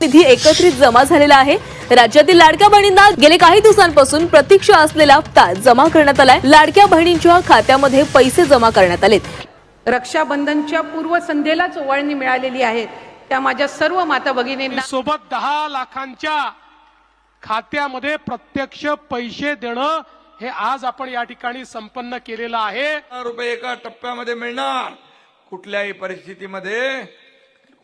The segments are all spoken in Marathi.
निधी एकत्रित जमा झालेला आहे। राज्यातील लाडक्या बहिणींना गेले काही दिवसांपासून प्रतीक्षा असलेला हप्ता जमा करण्यात आलाय। लाडक्या बहिणींच्या खात्यामध्ये पैसे जमा करण्यात आलेत। रक्षाबंधनच्या पूर्वसंध्येलाच ओवाळणी मिळालेली आहे त्या माझ्या सर्व माता भगिनींना सोबत 10 लाखांच्या खात्यामध्ये प्रत्यक्ष पैसे देणं हे आज आपण या ठिकाणी संपन्न केलेलं आहे। रुपये एका टप्प्यामध्ये मिळणार। कुठल्याही परिस्थितीमध्ये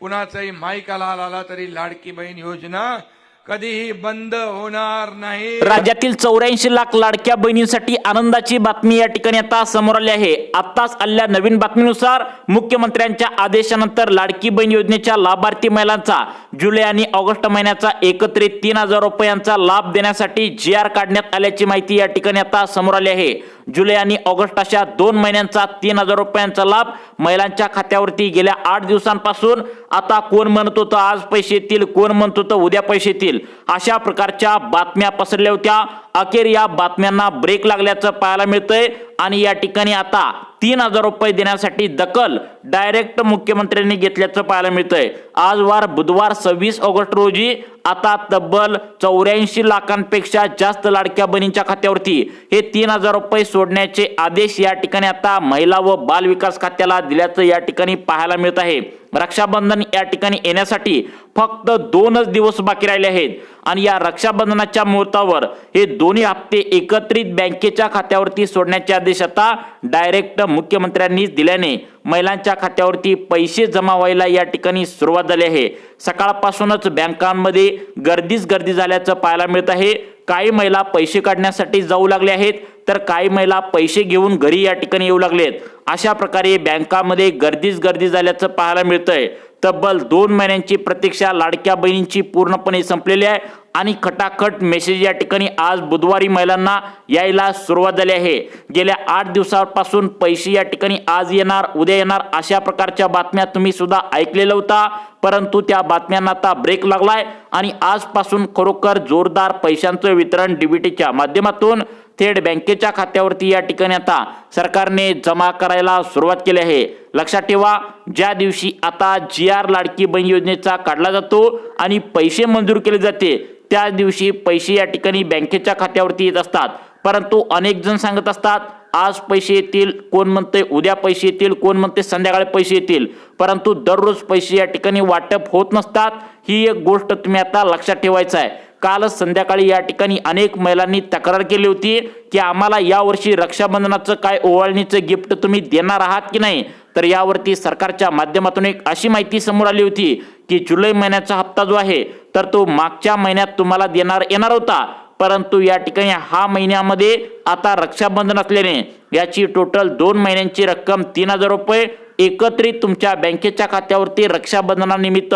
कुणाचाही माईकाला आला तरी लाडकी बहीण योजना कधीही बंद होणार नाही। राज्यातील 84 लाख लाडक्या बहिणींसाठी आनंदाची बातमी या ठिकाणी आता समोर आली आहे। आताच आलेल्या नवीन बातमीनुसार मुख्यमंत्र्यांच्या आदेशानंतर लाडकी बहीण योजनेच्या लाभार्थी महिलांचा जुलै आणि ऑगस्ट महिन्याचा एकत्रित 3000 रुपयांचा लाभ देण्यासाठी GR काढण्यात आल्याची माहिती या ठिकाणी आता समोर आली आहे। जुलै आणि ऑगस्ट अशा 2 महिन्यांचा 3000 रुपयांचा लाभ महिलांच्या खात्यावरती गेल्या 8 दिवसांपासून आता कोण म्हणत होतं आज पैसे येतील, कोण म्हणत होतं उद्या पैसे येतील, अशा प्रकारच्या बातम्या पसरल्या होत्या। अखेर या बातम्यांना ब्रेक लागल्याचं पाहायला मिळतंय आणि या ठिकाणी आता 3000 रुपये देण्यासाठी दखल डायरेक्ट मुख्यमंत्र्यांनी घेतल्याचं पाहायला मिळतंय। आज वार बुधवार 26 ऑगस्ट रोजी आता तब्बल 84 लाखांपेक्षा जास्त लाडक्या बहिणींच्या खात्यावरती हे 3000 रुपये सोडण्याचे आदेश या ठिकाणी आता महिला व बाल विकास खात्याला दिल्याचं या ठिकाणी पाहायला मिळत आहे। रक्षाबंधन या ठिकाणी येण्यासाठी फक्त 2च दिवस बाकी राहिले आहेत आणि या रक्षाबंधनाच्या मुहूर्तावर हे दोन्ही हप्ते एकत्रित बँकेच्या खात्यावरती सोडण्याचे आदेश आता डायरेक्ट मुख्यमंत्र्यांनीच दिल्याने महिलांच्या खात्यावरती पैसे जमा व्हायला या ठिकाणी सुरुवात झाली आहे। सकाळपासूनच बँकांमध्ये गर्दीच गर्दी झाल्याचं पाहायला मिळत आहे। काही महिला पैसे काढण्यासाठी जाऊ लागले आहेत तर काही महिला पैसे घेऊन घरी या ठिकाणी येऊ लागलेत। अशा प्रकारे बँकांमध्ये गर्दीच गर्दी झाल्याचं पाहायला मिळतंय। तब्बल 2 महिन्यांची प्रतीक्षा लाडक्या बहिणींची पूर्णपणे संपलेली आहे आणि खटाखट मेसेज या ठिकाणी आज बुधवारी महिलांना यायला सुरुवात झाली आहे। गेल्या 8 दिवसांपासून पैसे या ठिकाणी आज येणार उद्या येणार अशा प्रकारच्या बातम्या तुम्ही सुद्धा ऐकलेल्या होता, परंतु त्या बातम्यांना आता ब्रेक लागलाय आणि आजपासून खरोखर जोरदार पैशांचं वितरण डीबीटीच्या माध्यमातून थेट बँकेच्या खात्यावरती या ठिकाणी आता सरकारने जमा करायला सुरुवात केली आहे। लक्षात ठेवा, ज्या दिवशी आता GR लाडकी बहीण योजनेचा काढला जातो आणि पैसे मंजूर केले जाते त्या दिवशी पैसे या ठिकाणी बँकेच्या खात्यावरती येत असतात, परंतु अनेक जण सांगत असतात आज पैसे येतील, कोण म्हणते उद्या पैसे येतील, कोण म्हणते संध्याकाळी पैसे येतील, परंतु दररोज पैसे या ठिकाणी वाटप होत नसतात। ही एक गोष्ट तुम्ही आता लक्षात ठेवायचं आहे। कालच संध्याकाळी या ठिकाणी अनेक महिलांनी तक्रार केली होती की आम्हाला यावर्षी रक्षाबंधनाचं काय ओवाळणीचं गिफ्ट तुम्ही देणार आहात की नाही, तर यावरती सरकारच्या माध्यमातून एक अशी माहिती समोर आली होती की जुलै महिन्याचा हप्ता जो आहे तर तो मागच्या महिन्यात तुम्हाला येणार होता, परंतु या ठिकाणी हा महिन्यामध्ये आता रक्षाबंधन असल्याने याची टोटल 2 महिन्यांची रक्कम 3000 रुपये एकत्रित तुमच्या बँकेच्या खात्यावरती रक्षाबंधनानिमित्त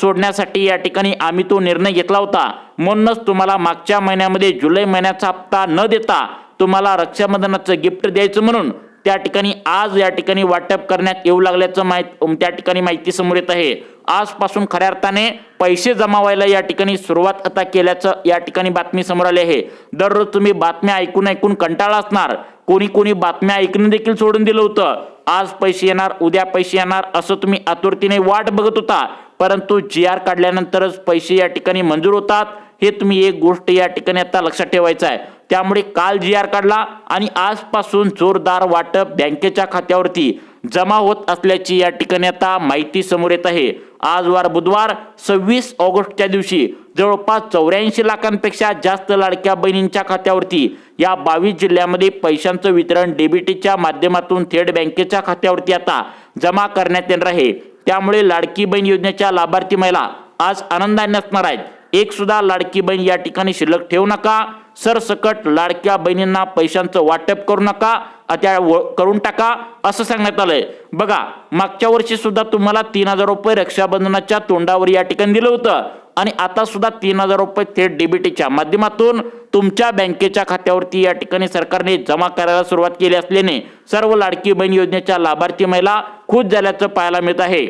सोडण्यासाठी या ठिकाणी आम्ही तो निर्णय घेतला होता। म्हणूनच तुम्हाला मागच्या महिन्यामध्ये जुलै महिन्याचा हप्ता न देता तुम्हाला रक्षाबंधनाचं गिफ्ट द्यायचं म्हणून त्या ठिकाणी आज या ठिकाणी वाटप करण्यात येऊ लागल्याचं त्या ठिकाणी माहिती समोर येत आहे। आजपासून खऱ्या अर्थाने पैसे जमा व्हायला या ठिकाणी सुरुवात आता केल्याचं या ठिकाणी बातमी समोर आली आहे। दररोज तुम्ही बातम्या ऐकून कंटाळा असणार, कोणी बातम्या ऐकणं देखील सोडून दिलं होतं। आज पैसे येणार उद्या पैसे येणार असं तुम्ही आतुरतेने वाट बघत होता, परंतु GR काढल्यानंतरच पैसे या ठिकाणी मंजूर होतात। हे तुम्ही एक गोष्ट या ठिकाणी आता लक्षात ठेवायचं आहे। त्यामुळे काल GR काढला आणि आजपासून जोरदार वाटप बँकेच्या खात्यावरती जमा होत असल्याची या ठिकाणी आता माहिती समोर येत आहे। आज वार बुधवार 26 ऑगस्टच्या दिवशी जवळपास 84 लाखांपेक्षा जास्त लाडक्या बहिणींच्या खात्यावरती या 22 जिल्ह्यामध्ये पैशांचं वितरण डीबीटीच्या माध्यमातून थेट बँकेच्या खात्यावरती आता जमा करण्यात येणार आहे। त्यामुळे लाडकी बहीण योजनेच्या लाभार्थी महिला आज आनंदाने असणार आहेत। एक सुद्धा लाडकी बहीण या ठिकाणी शिल्लक ठेवू नका। सरसकट लाडक्या बहिणींना पैशांचं वाटप करू नका, करून टाका असं सांगण्यात आलंय। बघा, मागच्या वर्षी सुद्धा तुम्हाला 3000 रुपये रक्षाबंधनाच्या तोंडावर या ठिकाणी दिलं होतं आणि आता सुद्धा 3000 रुपये थेट डीबीटीच्या माध्यमातून तुमच्या बँकेच्या खात्यावरती या ठिकाणी सरकारने जमा करायला सुरुवात केली असल्याने सर्व लाडकी बहीण योजनेच्या लाभार्थी महिला खुश झाल्याचं पाहायला मिळत आहे।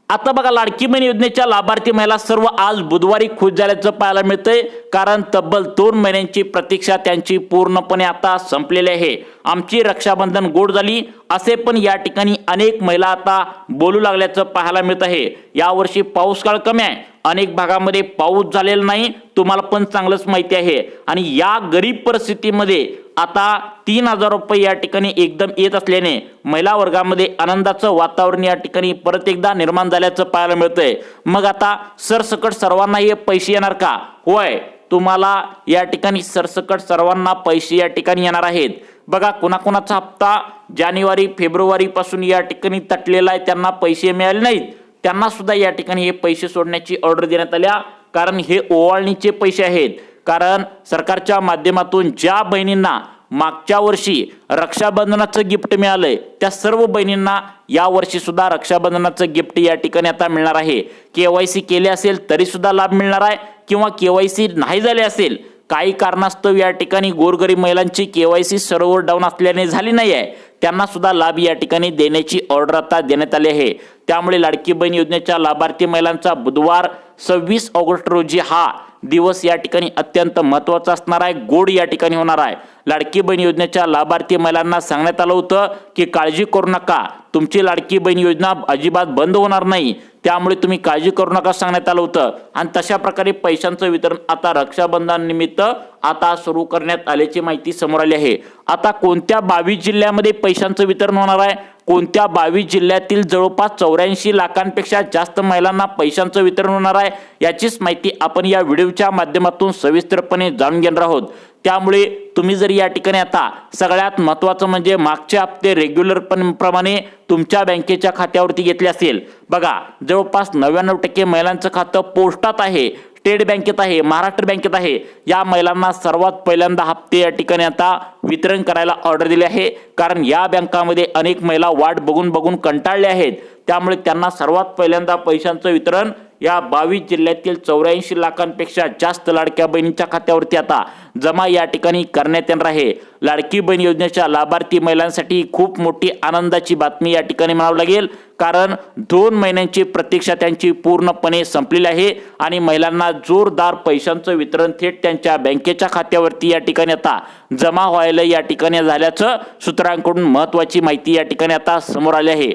आता बघा, लाडकी बहीण योजनेच्या लाभार्थी महिला सर्व आज बुधवारी खुश झाल्याचं पाहायला मिळतंय, कारण तब्बल 2 महिन्यांची प्रतीक्षा त्यांची पूर्णपणे आता संपलेली आहे. आमची रक्षाबंधन गोड झाली असे पण या ठिकाणी अनेक महिला आता बोलू लागल्याचं पाहायला मिळत आहे. यावर्षी पाऊस काळ कमी आहे, अनेक भागामध्ये पाऊस झालेला नाही, तुम्हाला पण चांगलंच माहिती आहे. आणि या गरीब परिस्थितीमध्ये आता 3,000 रुपये या ठिकाणी एकदम येत असल्याने महिला वर्गामध्ये आनंदाचं वातावरण या ठिकाणी परत एकदा निर्माण झाल्याचं पाहायला मिळतंय. मग आता सरसकट सर्वांना हे पैसे येणार का? होय, तुम्हाला या ठिकाणी सरसकट सर्वांना पैसे या ठिकाणी येणार आहेत. बघा, कुणाकुणाचा हप्ता जानेवारी फेब्रुवारी पासून या ठिकाणी तटलेला आहे, त्यांना पैसे मिळाले नाहीत, त्यांना सुद्धा या ठिकाणी हे पैसे सोडण्याची ऑर्डर देण्यात आल्या, कारण हे ओवाळणीचे पैसे आहेत. कारण सरकारच्या माध्यमातून ज्या बहिणींना मागच्या वर्षी रक्षाबंधनाचं गिफ्ट मिळालंय, त्या सर्व बहिणींना या वर्षी सुद्धा रक्षाबंधनाचं गिफ्ट या ठिकाणी आता मिळणार आहे. KYC केले असेल तरी सुद्धा लाभ मिळणार आहे, किंवा KYC नाही झाले असेल, काही कारणास्तव या ठिकाणी गोरगरीब महिलांची KYC सर्व्हर डाऊन असल्याने झाली नाही आहे, त्यांना सुद्धा लाभ या ठिकाणी देण्याची ऑर्डर आता देण्यात आली आहे. त्यामुळे लाडकी बहीण योजनेच्या लाभार्थी महिलांचा बुधवार 26 ऑगस्ट रोजी हा दिवस या ठिकाणी अत्यंत महत्त्वाचा असणार आहे, गोड या ठिकाणी होणार आहे. लाडकी बहीण योजनेच्या लाभार्थी महिलांना सांगण्यात आलं होतं की काळजी करू नका, तुमची लाडकी बहीण योजना अजिबात बंद होणार नाही, त्यामुळे तुम्ही काळजी करू नका सांगण्यात आलं होतं. आणि तशा प्रकारे पैशांचं वितरण आता रक्षाबंधन निमित्त आता सुरू करण्यात आल्याची माहिती समोर आली आहे. आता कोणत्या 22 जिल्ह्यामध्ये पैशांचं वितरण होणार आहे, कोणत्या 22 जिल्ह्यातील जवळपास 84 लाखांपेक्षा जास्त महिलांना पैशांचं वितरण होणार आहे, याचीच माहिती आपण या व्हिडिओच्या माध्यमातून सविस्तरपणे जाणून घेणार आहोत. त्यामुळे तुम्ही जर या ठिकाणी आता सगळ्यात महत्त्वाचं म्हणजे मागचे हप्ते रेग्युलर प्रमाणे तुमच्या बँकेच्या खात्यावरती घेतले असेल, बघा जवळपास 99% महिलांचं खातं पोस्टात आहे, स्टेट बँकेत आहे, महाराष्ट्र बँकेत आहे. या महिलांना सर्वात पहिल्यांदा हप्ते या ठिकाणी आता वितरण करायला ऑर्डर दिली आहे, कारण या बँकामध्ये अनेक महिला वाट बघून बघून कंटाळल्या आहेत. त्यामुळे त्यांना सर्वात पहिल्यांदा पैशांचं वितरण या 22 जिल्ह्यातील 84 लाखांपेक्षा जास्त लाडक्या बहिणींच्या खात्यावरती आता जमा या ठिकाणी करण्यात येणार आहे. लाडकी बहीण योजनेच्या लाभार्थी महिलांसाठी खूप मोठी आनंदाची बातमी या ठिकाणी म्हणावं लागेल, कारण 2 महिन्यांची प्रतीक्षा त्यांची पूर्णपणे संपलेली आहे आणि महिलांना जोरदार पैशांचं वितरण थेट त्यांच्या बँकेच्या खात्यावरती या ठिकाणी आता जमा व्हायला या ठिकाणी झाल्याचं सूत्रांकडून महत्त्वाची माहिती या ठिकाणी आता समोर आली आहे.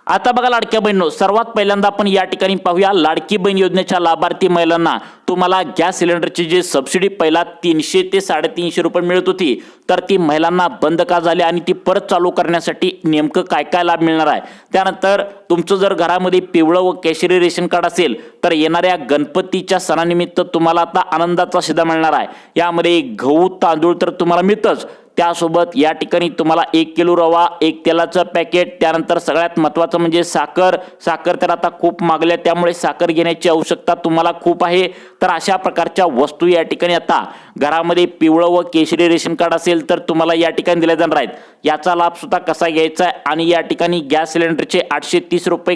आता बघा लाडक्या बहिणींनो, सर्वात पहिल्यांदा आपण या ठिकाणी पाहूया लाडकी बहीण योजनेच्या लाभार्थी महिलांना तुम्हाला गॅस सिलेंडरची जी सबसिडी पहिला 300 ते 350 रुपये मिळत होती, तर ती महिलांना बंद का झाली आणि ती परत चालू करण्यासाठी नेमकं काय काय लाभ मिळणार आहे. त्यानंतर तुमचं जर घरामध्ये पिवळं व केशरी रेशन कार्ड असेल तर येणाऱ्या गणपतीच्या सणानिमित्त तुम्हाला आता आनंदाचा शिधा मिळणार आहे. यामध्ये गहू तांदूळ तर तुम्हाला मिळतच, त्यासोबत या ठिकाणी तुम्हाला 1 किलो रवा, 1 तेलाचं पॅकेट, त्यानंतर सगळ्यात महत्त्वाचं म्हणजे साखर तर आता खूप मागल्या, त्यामुळे साखर घेण्याची आवश्यकता तुम्हाला खूप आहे. तर अशा प्रकारच्या वस्तू या ठिकाणी आता घरामध्ये पिवळं व केशरी रेशन कार्ड असेल तर तुम्हाला या ठिकाणी दिले जाणार आहेत. याचा लाभ सुद्धा कसा घ्यायचा आहे आणि या ठिकाणी गॅस सिलेंडरचे 830 रुपये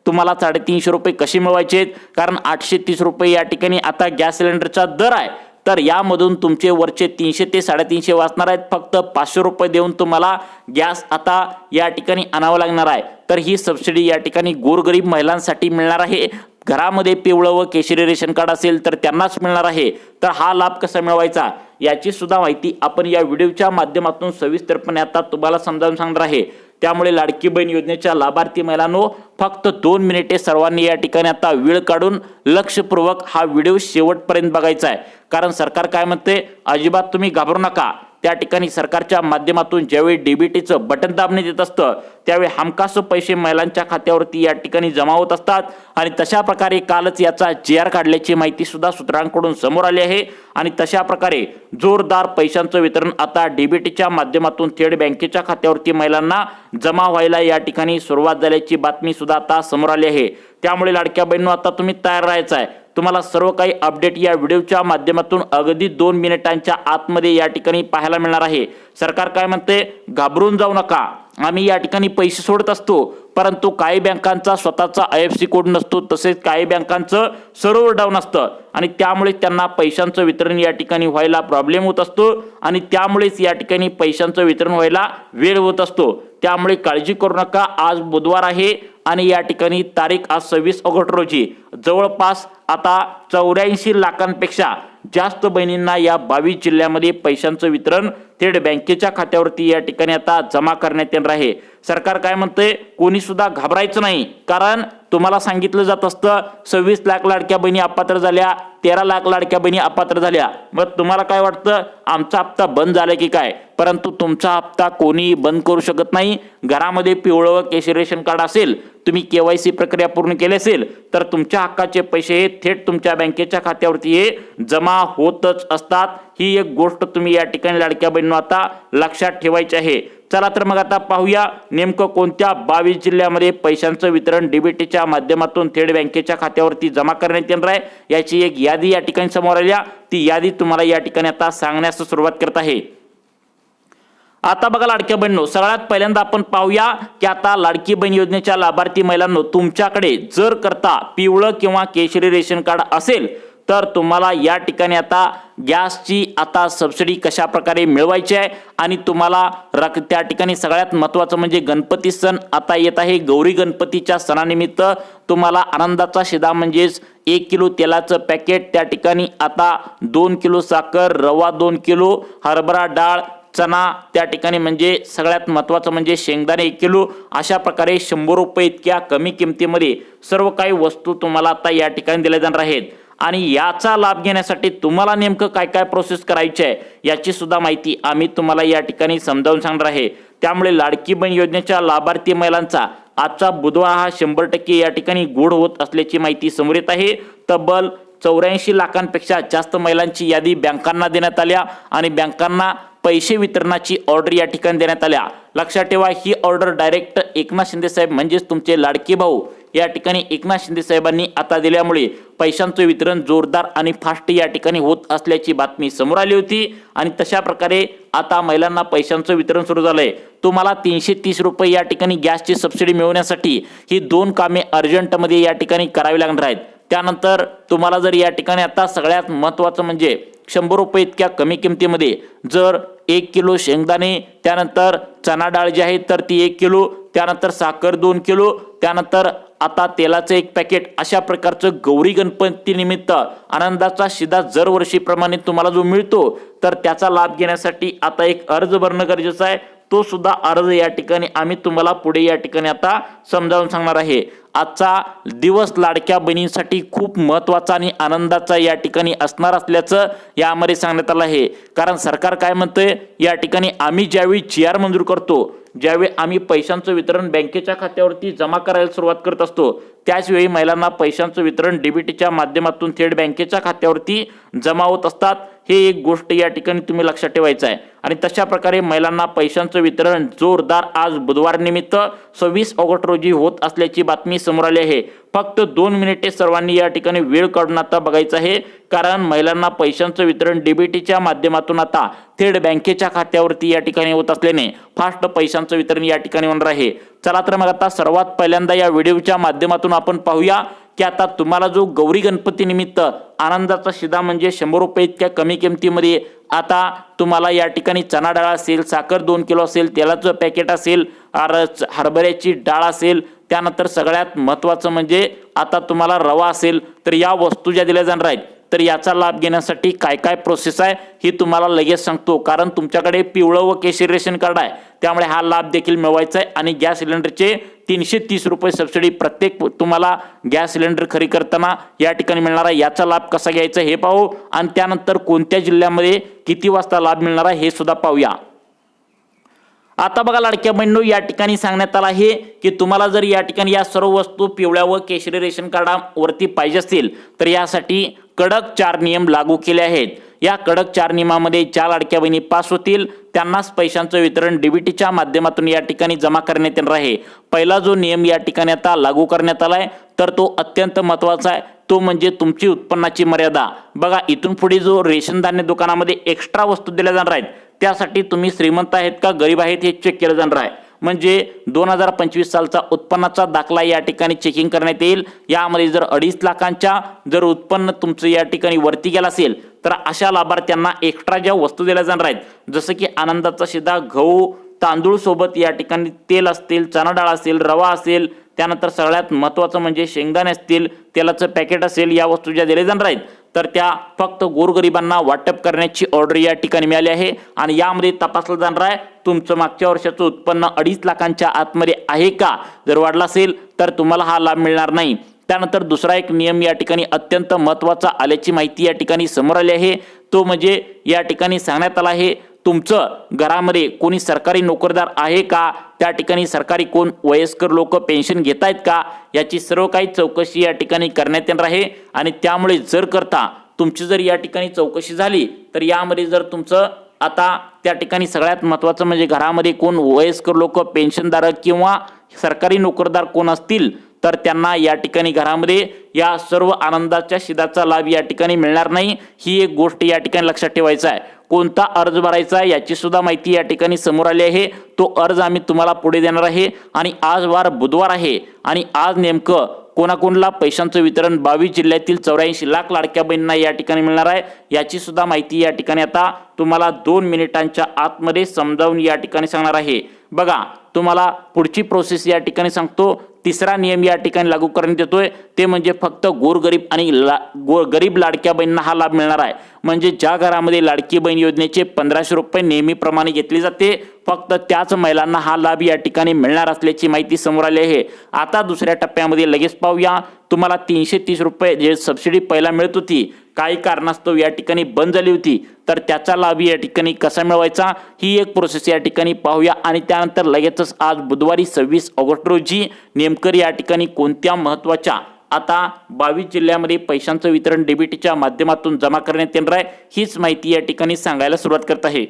तुम्हाला 350 रुपये कसे मिळवायचे, कारण 830 रुपये या ठिकाणी आता गॅस सिलेंडरचा दर आहे. तर यामधून तुमचे वरचे 300 ते 350 वाचणार आहेत, फक्त 500 रुपये देऊन तुम्हाला गॅस आता या ठिकाणी आणावं लागणार आहे. तर ही सबसिडी या ठिकाणी गोरगरीब महिलांसाठी मिळणार आहे. घरामध्ये पिवळं व केशरी रेशन कार्ड असेल तर त्यांनाच मिळणार आहे. तर हा लाभ कसा मिळवायचा याची सुद्धा माहिती आपण या व्हिडिओच्या माध्यमातून सविस्तरपणे आता तुम्हाला समजावून सांगणार आहे. त्यामुळे लाडकी बहीण योजनेच्या लाभार्थी महिलांनो, फक्त 2 मिनिटे सर्वांनी या ठिकाणी आता वेळ काढून लक्षपूर्वक हा व्हिडिओ शेवटपर्यंत बघायचा आहे. कारण सरकार काय म्हणते, अजिबात तुम्ही घाबरू नका. त्या ठिकाणी सरकारच्या माध्यमातून ज्यावेळी डीबीटीचं बटन दाबण्यात येत असतं त्यावेळी हमखास पैसे महिलांच्या खात्यावरती या ठिकाणी जमा होत असतात आणि तशा प्रकारे कालच याचा GR काढल्याची माहिती सुद्धा सूत्रांकडून समोर आली आहे. आणि तशा प्रकारे जोरदार पैशांचं वितरण आता डीबीटीच्या माध्यमातून थेट बँकेच्या खात्यावरती महिलांना जमा व्हायला या ठिकाणी सुरुवात झाल्याची बातमी सुद्धा आता समोर आली आहे. त्यामुळे लाडक्या बहिणींनो, आता तुम्ही तयार राहायचं आहे. तुम्हाला सर्व काही अपडेट या व्हिडिओच्या माध्यमातून अगदी 2 मिनिटांच्या आतमध्ये या ठिकाणी पाहायला मिळणार आहे. सरकार काय म्हणते, घाबरून जाऊ नका, आम्ही या ठिकाणी पैसे सोडत असतो, परंतु काही बँकांचा स्वतःचा IFSC कोड नसतो, तसेच काही बँकांचं सर्व्हर डाऊन असतं आणि त्यामुळे त्यांना पैशांचं वितरण या ठिकाणी व्हायला प्रॉब्लेम होत असतो आणि त्यामुळेच या ठिकाणी पैशांचं वितरण व्हायला वेळ होत असतो. त्यामुळे काळजी करू नका. आज बुधवार आहे आणि या ठिकाणी तारीख आज 26 ऑगस्ट रोजी जवळपास आता 84 लाखांपेक्षा जास्त बहिणींना या 22 जिल्ह्यामध्ये पैशांचं वितरण थेट बँकेच्या खात्यावरती या ठिकाणी आता जमा करण्यात येणार आहे. सरकार काय म्हणतंय, कोणी सुद्धा घाबरायचं नाही, कारण तुम्हाला सांगितलं जात असतं 26 लाख लाडक्या बहिणी अपात्र झाल्या, 13 लाख लाडक्या बहिणी अपात्र झाल्या. मग तुम्हाला काय वाटतं, आमचा हप्ता बंद झाला की काय? परंतु तुमचा हप्ता कोणी बंद करू शकत नाही. घरामध्ये पिवळं व केशरी रेशन कार्ड असेल, तुम्ही KYC प्रक्रिया पूर्ण केली असेल, तर तुमच्या हक्काचे पैसे थेट तुमच्या बँकेच्या खात्यावरती हे जमा होतच असतात. ही एक गोष्ट तुम्ही या ठिकाणी लाडक्या बहिणींनो आता लक्षात ठेवायची आहे. चला तर मग आता पाहूया नेमकं कोणत्या 22 जिल्ह्यामध्ये पैशांचं वितरण डीबीटीच्या माध्यमातून थेट बँकेच्या खात्यावरती जमा करण्यात येणार आहे. याची एक यादी या ठिकाणी समोर आली. ती यादी तुम्हाला या ठिकाणी आता सांगण्यास सुरुवात करत आहे. आता बघा लाडक्या बहिणींनो, सगळ्यात पहिल्यांदा आपण पाहूया की आता लाडकी बहीण योजनेच्या लाभार्थी महिलांनो, तुमच्याकडे जर करता पिवळं किंवा केशरी रेशन कार्ड असेल तर तुम्हाला या ठिकाणी आता गॅसची आता सबसिडी कशा प्रकारे मिळवायची आहे आणि तुम्हाला त्या ठिकाणी सगळ्यात महत्त्वाचं म्हणजे गणपती सण आता येत आहे. गौरी गणपतीच्या सणानिमित्त तुम्हाला आनंदाचा शिदा म्हणजेच 1 किलो तेलाचं पॅकेट, त्या ठिकाणी आता 2 किलो साखर, रवा 2 किलो, हरभरा डाळ, चना, त्या ठिकाणी म्हणजे सगळ्यात महत्त्वाचं म्हणजे शेंगदाणे 1 किलो, अशा प्रकारे 100 रुपये इतक्या कमी किमतीमध्ये सर्व काही वस्तू तुम्हाला आता या ठिकाणी दिल्या जाणार आहेत. आणि याचा लाभ घेण्यासाठी तुम्हाला नेमकं काय काय प्रोसेस करायची आहे याची सुद्धा माहिती आम्ही तुम्हाला या ठिकाणी समजावून सांगणार आहे. त्यामुळे लाडकी बहीण योजनेच्या लाभार्थी महिलांचा आजचा बुधवार हा 100% या ठिकाणी गुढ होत असल्याची माहिती समोर येत आहे. तब्बल 84 लाखांपेक्षा जास्त महिलांची यादी बँकांना देण्यात आल्या आणि बँकांना पैसे वितरणाची ऑर्डर या ठिकाणी देण्यात आल्या. लक्षात ठेवा, ही ऑर्डर डायरेक्ट एकनाथ शिंदे साहेब म्हणजेच तुमचे लाडके भाऊ या ठिकाणी एकनाथ शिंदे साहेबांनी आता दिल्यामुळे पैशांचं वितरण जोरदार आणि फास्ट या ठिकाणी होत असल्याची बातमी समोर आली होती. आणि तशा प्रकारे आता महिलांना पैशांचं वितरण सुरू झालंय. तुम्हाला 330 रुपये या ठिकाणी गॅसची सबसिडी मिळवण्यासाठी ही 2 कामे अर्जंटमध्ये या ठिकाणी करावी लागणार आहेत. त्यानंतर तुम्हाला जर या ठिकाणी आता सगळ्यात महत्त्वाचं म्हणजे 100 रुपये इतक्या कमी किमतीमध्ये जर 1 किलो शेंगदाणे, त्यानंतर चना डाळ जी आहे तर ती 1 किलो, त्यानंतर साखर 2 किलो, त्यानंतर आता तेलाचं 1 पॅकेट, अशा प्रकारचं गौरी गणपती निमित्त आनंदाचा शिदा दरवर्षीप्रमाणे तुम्हाला जो मिळतो तर त्याचा लाभ घेण्यासाठी आता एक अर्ज भरणं गरजेचं आहे. तो सुद्धा अर्ज या ठिकाणी आम्ही तुम्हाला पुढे या ठिकाणी आता समजावून सांगणार आहे. आजचा दिवस लाडक्या बहिणींसाठी खूप महत्त्वाचा आणि आनंदाचा या ठिकाणी असणार असल्याचं यामध्ये सांगण्यात आलं आहे. कारण सरकार काय म्हणतंय, या ठिकाणी आम्ही ज्यावेळी GR मंजूर करतो, ज्यावेळी आम्ही पैशांचं वितरण बँकेच्या खात्यावरती जमा करायला सुरुवात करत असतो, त्याचवेळी महिलांना पैशांचं वितरण डीबीटीच्या माध्यमातून थेट बँकेच्या खात्यावरती जमा होत असतात. हे एक गोष्ट या ठिकाणी तुम्ही लक्षात ठेवायचं आहे. आणि तशा प्रकारे महिलांना पैशांचं वितरण जोरदार आज बुधवार निमित्त 26 ऑगस्ट रोजी होत असल्याची बातमी समोर आली आहे. फक्त 2 मिनिटे सर्वांनी या ठिकाणी वेळ काढून आता बघायचं आहे, कारण महिलांना पैशांचं वितरण डीबीटीच्या माध्यमातून आता थेट बँकेच्या खात्यावरती या ठिकाणी होत असल्याने फास्ट पैशांचं वितरण या ठिकाणी होणार आहे. चला तर मग आता सर्वात पहिल्यांदा या व्हिडिओच्या माध्यमातून आपण पाहूया की आता तुम्हाला जो गौरी गणपती निमित्त आनंदाचा शिदा म्हणजे 100 रुपये इतक्या कमी किमतीमध्ये आता तुम्हाला या ठिकाणी चना डाळ असेल, साखर 2 किलो असेल, तेलाचं पॅकेट असेल, हरभऱ्याची डाळ असेल, त्यानंतर सगळ्यात महत्त्वाचं म्हणजे आता तुम्हाला रवा असेल, तर या वस्तू ज्या दिल्या जाणार आहेत तर याचा लाभ घेण्यासाठी काय काय प्रोसेस आहे ही तुम्हाला लगेच सांगतो. कारण तुमच्याकडे पिवळं व केशरी रेशन कार्ड आहे, त्यामुळे हा लाभ देखील मिळवायचा आहे. आणि गॅस सिलेंडरचे 330 रुपये सबसिडी प्रत्येक तुम्हाला गॅस सिलेंडर खरेदी करताना या ठिकाणी मिळणार आहे. याचा लाभ कसा घ्यायचा हे पाहू आणि त्यानंतर कोणत्या जिल्ह्यामध्ये किती वाजता लाभ मिळणार आहे हे सुद्धा पाहूया. आता बघा लाडक्या बहिणींनो, या ठिकाणी सांगण्यात आलं आहे की तुम्हाला जर या ठिकाणी या सर्व वस्तू पिवळ्या व केशरी रेशन कार्डावरती पाहिजे असतील तर यासाठी कडक 4 नियम लागू केले आहेत. या कडक 4 नियमामध्ये ज्या लाडक्या बहिणी पास होतील त्यांनाच पैशांचं वितरण डीबीटीच्या माध्यमातून या ठिकाणी जमा करण्यात येणार आहे. पहिला जो नियम या ठिकाणी आता लागू करण्यात आलाय तर तो अत्यंत महत्त्वाचा आहे, तो म्हणजे तुमची उत्पन्नाची मर्यादा. बघा, इथून पुढे जो रेशन धान्य दुकानामध्ये एक्स्ट्रा वस्तू दिल्या जाणार आहेत त्यासाठी तुम्ही श्रीमंत आहेत का गरीब आहेत हे चेक केलं जाणार आहे. म्हणजे 2025 सालचा उत्पन्नाचा दाखला या ठिकाणी चेकिंग करण्यात येईल. यामध्ये जर 2.5 लाखांच्या जर उत्पन्न तुमचं या ठिकाणी वरती गेलं असेल तर अशा लाभार्थ्यांना एक्स्ट्रा ज्या वस्तू दिल्या जाणार आहेत जसं की आनंदाचा शिदा, गहू, तांदूळ सोबत या ठिकाणी तेल असतील, चना डाळ असेल, रवा असेल, त्यानंतर सगळ्यात महत्त्वाचं म्हणजे शेंगदाणे असतील, तेलाचं पॅकेट असेल, या वस्तू ज्या दिल्या जाणार आहेत तर त्या फक्त गोरगरिबांना वाटप करण्याची ऑर्डर या ठिकाणी मिळाली आहे. आणि यामध्ये तपासलं जाणार आहे तुमचं मागच्या वर्षाचं उत्पन्न 2.5 लाखांच्या आतमध्ये आहे का. जर वाढलं असेल तर तुम्हाला हा लाभ मिळणार नाही. त्यानंतर दुसरा एक नियम या ठिकाणी अत्यंत महत्त्वाचा आल्याची माहिती या ठिकाणी समोर आली आहे. तो म्हणजे या ठिकाणी सांगण्यात आला आहे तुमचं घरामध्ये कोणी सरकारी नोकरदार आहे का, त्या ठिकाणी सरकारी कोण वयस्कर लोक पेन्शन घेत आहेत का, याची सर्व काही चौकशी या ठिकाणी करण्यात येणार आहे. आणि त्यामुळे जर करता तुमची जर या ठिकाणी चौकशी झाली तर यामध्ये जर तुमचं आता त्या ठिकाणी सगळ्यात महत्त्वाचं म्हणजे घरामध्ये कोण वयस्कर लोक पेन्शनधारक किंवा सरकारी नोकरदार कोण असतील तर त्यांना या ठिकाणी घरामध्ये या सर्व आनंदाच्या शिदाचा लाभ या ठिकाणी मिळणार नाही. ही एक गोष्ट या ठिकाणी लक्षात ठेवायचं आहे. कोणता अर्ज भरायचा याची सुद्धा माहिती या ठिकाणी समोर आली आहे. तो अर्ज आम्ही तुम्हाला पुढे देणार आहे. आणि आज वार बुधवार आहे आणि आज नेमकं कोणाकोणला पैशांचं वितरण 22 जिल्ह्यातील 84 लाख लाडक्या बहिणींना या ठिकाणी मिळणार आहे याची सुद्धा माहिती या ठिकाणी आता तुम्हाला 2 मिनिटांच्या आतमध्ये समजावून या ठिकाणी सांगणार आहे. बघा तुम्हाला पुढची प्रोसेस या ठिकाणी सांगतो. तिसरा नियम या ठिकाणी लागू करण्यात येतोय ते म्हणजे फक्त गोरगरीब आणि गरीब लाडक्या बहिणींना हा लाभ मिळणार आहे. म्हणजे ज्या घरामध्ये लाडकी बहीण योजनेचे 1500 रुपये नेहमीप्रमाणे घेतले जाते फक्त त्याच महिलांना हा लाभ या ठिकाणी मिळणार असल्याची माहिती समोर आली आहे. आता दुसऱ्या टप्प्यामध्ये लगेच पाहूया. तुम्हाला 330 रुपये जे सबसिडी पहिला मिळत होती काही कारणास्तव या ठिकाणी बंद झाली होती तर त्याचा लाभ या ठिकाणी कसा मिळवायचा ही एक प्रोसेस या ठिकाणी पाहूया. आणि त्यानंतर लगेचच आज बुधवारी 26 ऑगस्ट रोजी नेमकं या ठिकाणी कोणत्या महत्त्वाच्या आता 22 जिल्ह्यामध्ये पैशांचं वितरण डीबीटीच्या माध्यमातून जमा करण्यात येणार आहे हीच माहिती या ठिकाणी सांगायला सुरुवात करत आहे.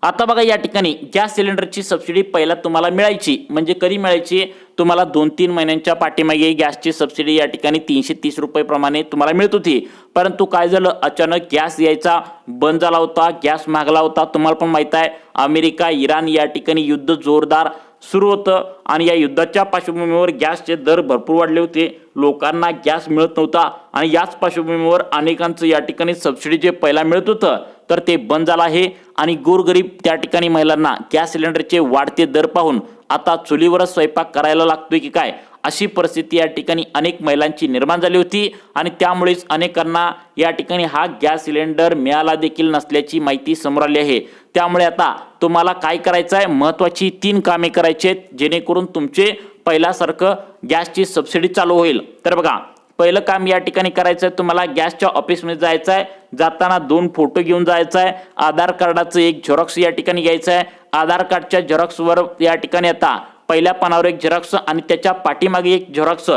आता बघा या ठिकाणी गॅस सिलेंडरची सबसिडी पहिला तुम्हाला मिळायची म्हणजे कधी मिळायची तुम्हाला 2-3 महिन्यांच्या पाठीमागे गॅसची सबसिडी या ठिकाणी 330 रुपये प्रमाणे तुम्हाला मिळत होती. परंतु काय झालं अचानक गॅस यायचा बंद झाला होता, गॅस मागला होता. तुम्हाला पण माहित आहे अमेरिका इराण या ठिकाणी युद्ध जोरदार सुरू होतं आणि या युद्धाच्या पार्श्वभूमीवर गॅसचे दर भरपूर वाढले होते. लोकांना गॅस मिळत नव्हता आणि याच पार्श्वभूमीवर अनेकांचं या ठिकाणी सबसिडी जे पहिला मिळत होतं तर ते बंद झालं आहे. आणि गोरगरीब त्या ठिकाणी महिलांना गॅस सिलेंडरचे वाढते दर पाहून आता चुलीवरच स्वयंपाक करायला लागतोय की काय अशी परिस्थिती या ठिकाणी अनेक महिलांची निर्माण झाली होती. आणि त्यामुळेच अनेकांना या ठिकाणी हा गॅस सिलेंडर मिळाला देखील नसल्याची माहिती समोर आली आहे. त्यामुळे आता तुम्हाला काय करायचं आहे महत्त्वाची 3 कामे करायची आहेत जेणेकरून तुमचे पहिल्यासारखं गॅसची सबसिडी चालू होईल. तर बघा पहिलं काम या ठिकाणी करायचं आहे तुम्हाला गॅसच्या ऑफिसमध्ये जायचं आहे. जाताना 2 फोटो घेऊन जायचा आहे. आधार कार्डाचं एक झेरॉक्स या ठिकाणी घ्यायचं आहे. आधार कार्डच्या झेरॉक्सवर या ठिकाणी आता पहिल्या पानावर एक झेरॉक्स आणि त्याच्या पाठीमागे एक झेरॉक्स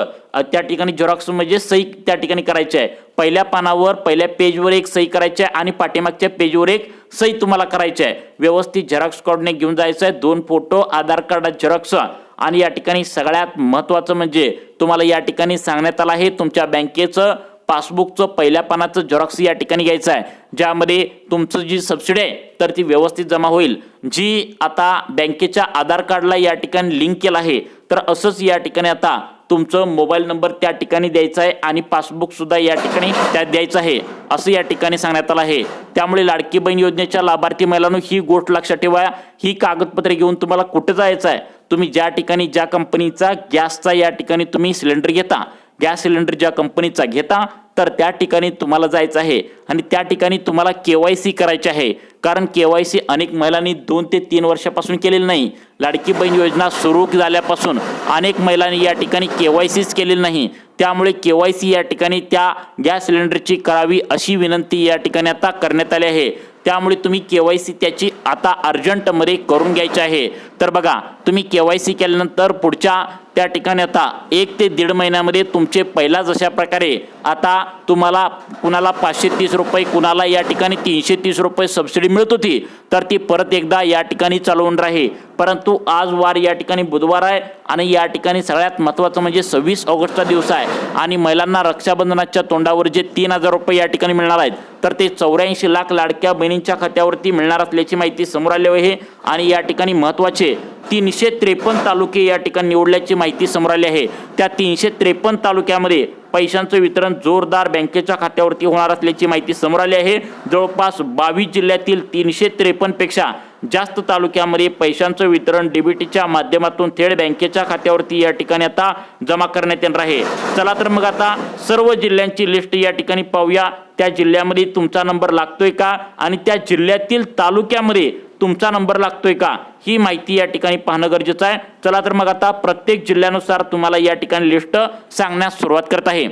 त्या ठिकाणी झेरॉक्स म्हणजे सही त्या ठिकाणी करायची आहे. पहिल्या पानावर पहिल्या पेजवर एक सही करायची आहे आणि पाठीमागच्या पेजवर एक सही तुम्हाला करायची आहे. व्यवस्थित झेरॉक्स काढून घेऊन जायचं आहे. 2 फोटो आधार कार्ड झेरॉक्स आणि या ठिकाणी सगळ्यात महत्त्वाचं म्हणजे तुम्हाला या ठिकाणी सांगण्यात आलं आहे तुमच्या बँकेचं पासबुकचं पहिल्या पानाचं झेरॉक्स या ठिकाणी घ्यायचं आहे ज्यामध्ये तुमचं जी सबसिडी आहे तर ती व्यवस्थित जमा होईल. जी आता बँकेच्या आधार कार्डला या ठिकाणी लिंक केलं आहे तर असंच या ठिकाणी आता तुमचं मोबाईल नंबर त्या ठिकाणी द्यायचा आहे आणि पासबुक सुद्धा या ठिकाणी त्यात द्यायचं आहे असं या ठिकाणी सांगण्यात आलं आहे. त्यामुळे लाडकी बहीण योजनेच्या लाभार्थी महिलांनो ही गोष्ट लक्षात ठेवा. ही कागदपत्रे घेऊन तुम्हाला कुठे जायचं आहे तुम्ही ज्या ठिकाणी ज्या कंपनीचा गॅसचा या ठिकाणी तुम्ही सिलेंडर घेता गॅस सिलेंडर ज्या कंपनीचा घेता तर त्या ठिकाणी तुम्हाला जायचं आहे आणि त्या ठिकाणी तुम्हाला KYC करायचे आहे. कारण KYC अनेक महिलांनी 2 ते 3 वर्षापासून केलेली नाही. लाडकी बहीण योजना सुरू झाल्यापासून अनेक महिलांनी या ठिकाणी KYCच केलेली नाही. त्यामुळे KYC या ठिकाणी त्या गॅस सिलेंडरची करावी अशी विनंती या ठिकाणी आता करण्यात आली आहे. त्यामुळे तुम्ही KYC त्याची आता अर्जंटमध्ये करून घ्यायची आहे. तर बघा तुम्ही KYC केल्यानंतर पुढच्या त्या ठिकाणी आता 1 ते 1.5 महिन्यामध्ये तुमचे पहिला जशा प्रकारे आता तुम्हाला कुणाला 530 रुपये कुणाला या ठिकाणी 330 रुपये सबसिडी मिळत होती तर ती परत एकदा या ठिकाणी चालू होणार आहे. परंतु आज वार या ठिकाणी बुधवार आहे आणि या ठिकाणी सगळ्यात महत्त्वाचं म्हणजे 26 ऑगस्टचा दिवस आहे आणि महिलांना रक्षाबंधनाच्या तोंडावर जे 3000 रुपये या ठिकाणी मिळणार आहेत तर ते 84 लाख लाडक्या बहिणींच्या खात्यावरती मिळणार असल्याची माहिती समोर आली आहे. आणि या ठिकाणी महत्त्वाचे 353 तालुके या ठिकाणी निवडल्याची माहिती समोर आली आहे. त्या 353 तालुक्यामध्ये पैशांचं वितरण जोरदार बँकेच्या खात्यावरती होणार असल्याची माहिती समोर आली आहे. जवळपास 22 जिल्ह्यातील 353 पेक्षा जास्त तालुक्यामध्ये पैशांचं वितरण डीबीटीच्या माध्यमातून थेट बँकेच्या खात्यावरती या ठिकाणी आता जमा करण्यात येणार आहे। चला तर मग आता सर्व जिल्ह्यांची लिस्ट या ठिकाणी पाहूया। त्या जिल्ह्यामध्ये तुमचा नंबर लागतोय का आणि त्या जिल्ह्यातील तालुक्यामध्ये तुमचा नंबर लागतोय का ही माहिती या ठिकाणी पाहणं गरजेचं आहे। चला तर मग आता प्रत्येक जिल्ह्यानुसार तुम्हाला या ठिकाणी लिस्ट सांगण्यास सुरुवात करत आहे।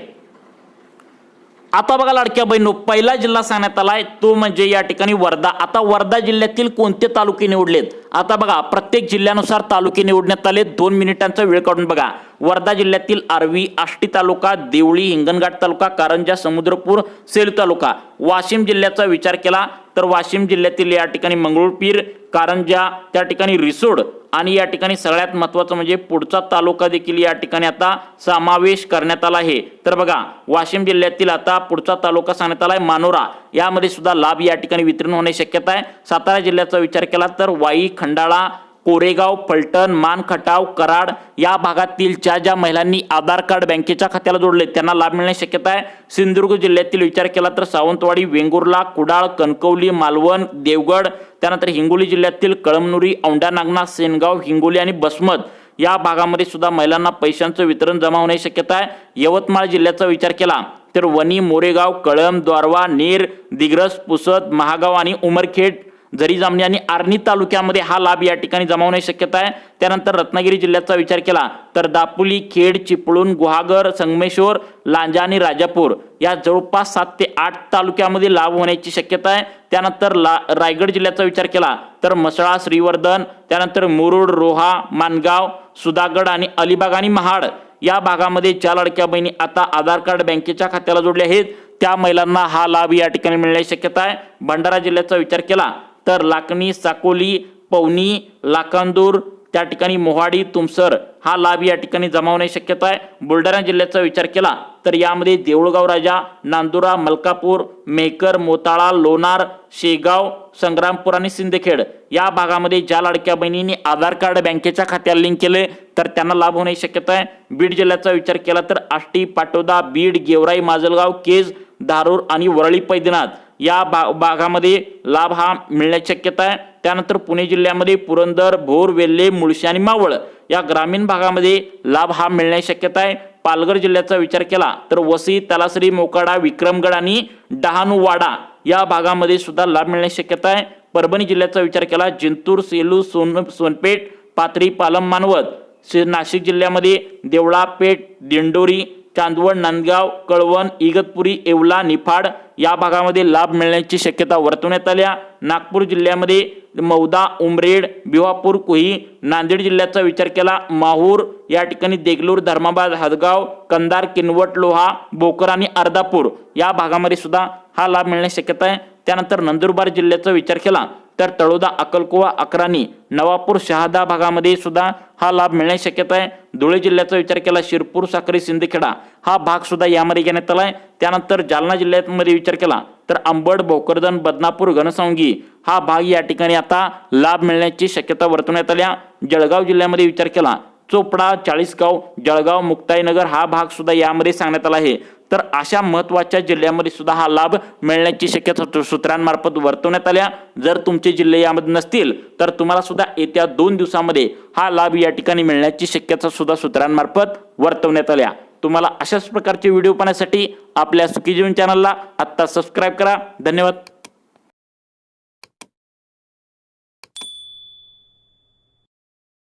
आता बघा लाडक्या बहिणींनो, पहिला जिल्हा सांगण्यात आलाय तो म्हणजे या ठिकाणी वर्धा। आता वर्धा जिल्ह्यातील कोणते तालुके निवडलेत? आता बघा प्रत्येक जिल्ह्यानुसार तालुके निवडण्यात आले। 2 मिनिटांचा वेळ काढून बघा। वर्धा जिल्ह्यातील आर्वी, आष्टी तालुका, देवळी, हिंगणघाट तालुका, कारंजा, समुद्रपूर, सेलू तालुका। वाशिम जिल्ह्याचा विचार केला तर वाशिम जिल्ह्यातील या ठिकाणी मंगरुळपीर, कारंजा, त्या ठिकाणी रिसोड आणि या ठिकाणी सगळ्यात महत्त्वाचं म्हणजे पुढचा तालुका देखील या ठिकाणी आता समावेश करण्यात आला आहे। तर बघा वाशिम जिल्ह्यातील आता पुढचा तालुका सांगण्यात आलाय मानोरा, यामध्ये सुद्धा लाभ या ठिकाणी वितरण होण्याची शक्यता आहे। सातारा जिल्ह्याचा विचार केला तर वाई, खंडाळा, कोरेगाव, फलटण, मान, खटाव, कराड या भागातील ज्या महिलांनी आधार कार्ड बँकेच्या खात्याला जोडले त्यांना लाभ मिळण्याची शक्यता आहे। सिंधुदुर्ग जिल्ह्यातील विचार केला तर सावंतवाडी, वेंगुर्ला, कुडाळ, कणकवली, मालवण, देवगड, त्यानंतर हिंगोली जिल्ह्यातील कळमनुरी, औंढा नागनाथ, सेनगाव, हिंगोली आणि बसमत या भागामध्ये सुद्धा महिलांना पैशांचं वितरण जमा होण्याची शक्यता आहे। यवतमाळ जिल्ह्याचा विचार केला तर वणी, मोरेगाव, कळंब, द्वारवा, नेर, दिग्रस, पुसद, महागाव आणि उमरखेड, जरी जामणी आणि आर्णी तालुक्यामध्ये हा लाभ या ठिकाणी जमा होण्याची शक्यता आहे। त्यानंतर रत्नागिरी जिल्ह्याचा विचार केला तर दापोली, खेड, चिपळूण, गुहागर, संगमेश्वर, लांजा आणि राजापूर या जवळपास 7 ते 8 तालुक्यामध्ये लाभ होण्याची शक्यता आहे। त्यानंतर रायगड जिल्ह्याचा विचार केला तर म्हसळा, श्रीवर्धन, त्यानंतर मुरुड, रोहा, मानगाव, सुधागड आणि अलिबाग आणि महाड या भागामध्ये ज्या लाडक्या बहिणी आता आधार कार्ड बँकेच्या खात्याला जोडले आहेत त्या महिलांना हा लाभ या ठिकाणी मिळण्याची शक्यता आहे। भंडारा जिल्ह्याचा विचार केला तर लाखनी, साकोली, पवनी, लाखांदूर, त्या ठिकाणी मोहाडी, तुमसर हा लाभ या ठिकाणी जमा होण्याची शक्यता आहे। बुलढाणा जिल्ह्याचा विचार केला तर यामध्ये देऊळगाव राजा, नांदुरा, मलकापूर, मेहकर, मोताळा, लोणार, शेगाव, संग्रामपूर आणि सिंदखेड या भागामध्ये ज्या लाडक्या बहिणींनी आधार कार्ड बँकेच्या खात्याला लिंक केले तर त्यांना लाभ होण्याची शक्यता आहे। बीड जिल्ह्याचा विचार केला तर आष्टी, पाटोदा, बीड, गेवराई, माजलगाव, केज, धारूर आणि वरळी पैदनाथ या भागामध्ये लाभ हा मिळण्याची शक्यता आहे। त्यानंतर पुणे जिल्ह्यामध्ये पुरंदर, भोर, वेल्हे, मुळशी आणि मावळ या ग्रामीण भागामध्ये लाभ हा मिळण्याची शक्यता आहे। पालघर जिल्ह्याचा विचार केला तर वसई, तलासरी, मोकाडा, विक्रमगड आणि डहाणूवाडा या भागामध्ये सुद्धा लाभ मिळण्याची शक्यता आहे। परभणी जिल्ह्याचा विचार केला जिंतूर, सेलू, सोनपेठ, पाथरी, पालम, मानवत। नाशिक जिल्ह्यामध्ये देवळा, पेठ, दिंडोरी, चांदवड, नांदगाव, कळवण, इगतपुरी, येवला, निफाड या भागामध्ये लाभ मिळण्याची शक्यता वर्तवण्यात आल्या। नागपूर जिल्ह्यामध्ये मौदा, उमरेड, भिवापूर, कुही। नांदेड जिल्ह्याचा विचार केला माहूर या ठिकाणी देगलूर, धर्माबाद, हदगाव, कंधार, किनवट, लोहा, भोकर आणि अर्धापूर या भागामध्ये सुद्धा हा लाभ मिळण्याची शक्यता आहे। त्यानंतर नंदुरबार जिल्ह्याचा विचार केला तर तळोदा, अक्कलकोवा, अक्राणी, नवापूर, शहादा भागामध्ये सुद्धा हा लाभ मिळण्याची शक्यता आहे। धुळे जिल्ह्याचा विचार केला शिरपूर, साक्री, सिंदखेडा हा भाग सुद्धा यामध्ये घेण्यात आला आहे। त्यानंतर जालना जिल्ह्यामध्ये विचार केला तर अंबड, भोकरदन, बदनापूर, घनसावंगी हा भाग या ठिकाणी आता लाभ मिळण्याची शक्यता वर्तवण्यात आल्या। जळगाव जिल्ह्यामध्ये विचार केला चोपडा, चाळीसगाव, जळगाव, मुक्ताईनगर हा भाग सुद्धा यामध्ये सांगण्यात आला आहे। तर अशा महत्त्वाच्या जिल्ह्यामध्ये सुद्धा हा लाभ मिळण्याची शक्यता सूत्रांमार्फत वर्तवण्यात आल्या। जर तुमचे जिल्हे यामध्ये नसतील तर तुम्हाला सुद्धा येत्या 2 दिवसामध्ये हा लाभ या ठिकाणी मिळण्याची शक्यता सुद्धा सूत्रांमार्फत वर्तवण्यात आल्या। तुम्हाला अशाच प्रकारचे व्हिडिओ पाहण्यासाठी आपल्या सुखी जीवन चॅनलला आत्ता सबस्क्राईब करा। धन्यवाद।